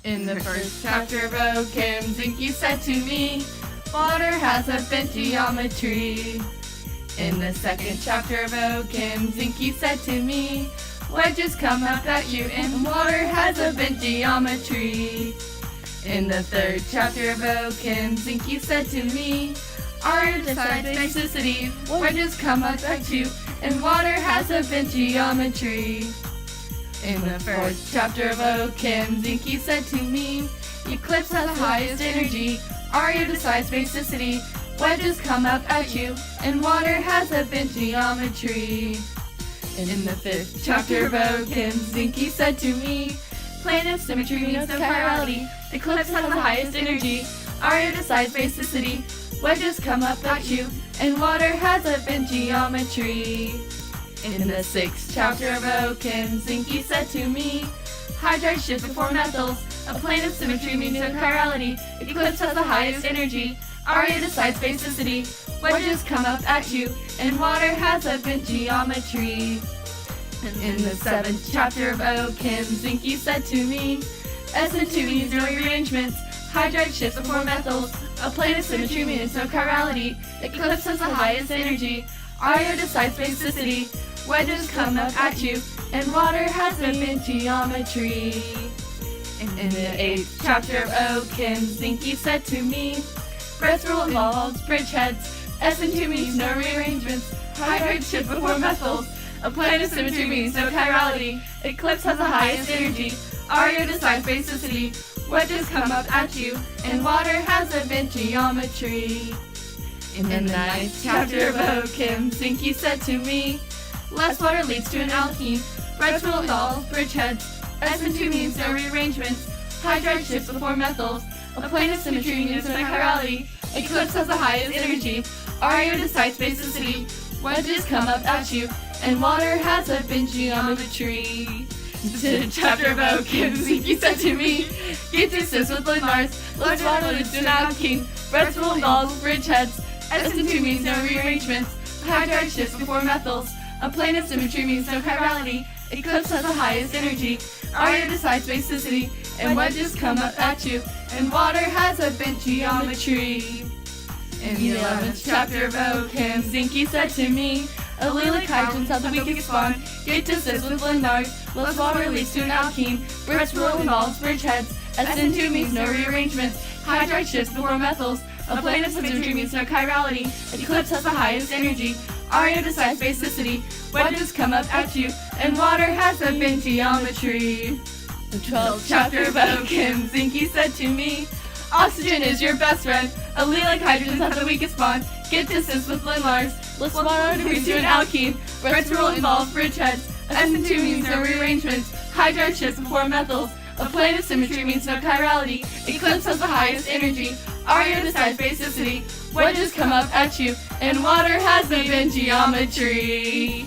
In the first chapter of Ochem, Zinke said to me, water has a bent geometry. In the second chapter of Ochem, Zinke said to me, wedges come up at you and water has a bent geometry. In the third chapter of Ochem, Zinke said to me, iron decides basicity, wedges come up at you and water has a bent geometry. In the fourth chapter of Ochem, Zinke said to me, eclipse has the highest energy, Arya decides basicity, wedges come up at you, and water has a bent geometry. In the fifth chapter of Ochem, Zinke said to me, plane of symmetry means no chirality, eclipse has the highest energy, Arya decides basicity, wedges come up at you, and water has a bent geometry. In the sixth chapter of Ochem, Zinke said to me, hydride shift before methyls, a plane of symmetry means no chirality, eclipse has the highest energy, Arya decides basicity, wedges come up at you, and water has a bent geometry. In the seventh chapter of Ochem, Zinke said to me, SN2 means no rearrangements, hydride shifts before methyls, a plane of symmetry means no chirality, eclipse has the highest energy, Arya decides basicity, wedges come up at you, and water has a bent geometry. In the eighth chapter of Ochem, Zinke said to me, breadths rule involves bridgeheads, SN2 means no rearrangements, hydride shift before methyls, a plane of symmetry means no chirality, eclipse has the highest energy, Arya decides basicity, wedges come up at you, and water has a bent geometry. In the ninth chapter of Ochem, Zinke said to me, less water leads to an alkene, breadths rule involves bridgeheads, SN2 means no rearrangements, hydride shifts before methyls, a plane of symmetry means no chirality, eclipse has the highest energy, Arya decides basicity, wedges come up at you, and water has a bent geometry. In the chapter of Ochem, Zinke said to me, get distance with Lindars, less water leads to an alkene, breadths rule involves bridgeheads, SN2 means no rearrangements, hydride shifts before methyls, a plane of symmetry means no chirality, eclipse has the highest energy, Arya decides basicity, and wedges come up at you, and water has a bent geometry. In the 11th chapter of Ochem, Zinke said to me, allelic hydrogens have the weakest bond, get distance with Lindars, less water leads to an alkene, breadths rule involves bridgeheads, SN2 means no rearrangements, hydride shifts before methyls, a plane of symmetry means no chirality, eclipse has the highest energy, Arya decides basicity, wedges come up at you, and water has a bent geometry. The 12th chapter of Ochem, Zinke said to me, oxygen is your best friend, allelic hydrogens have the weakest bond, get distance with Lindars, less water leads to an alkene, breadths rule involve bridgeheads, SN2 means no rearrangements, hydride shifts before methyls, a plane of symmetry means no chirality, eclipse has the highest energy, Arya decides basicity, wedges come up at you, and water has a bent geometry.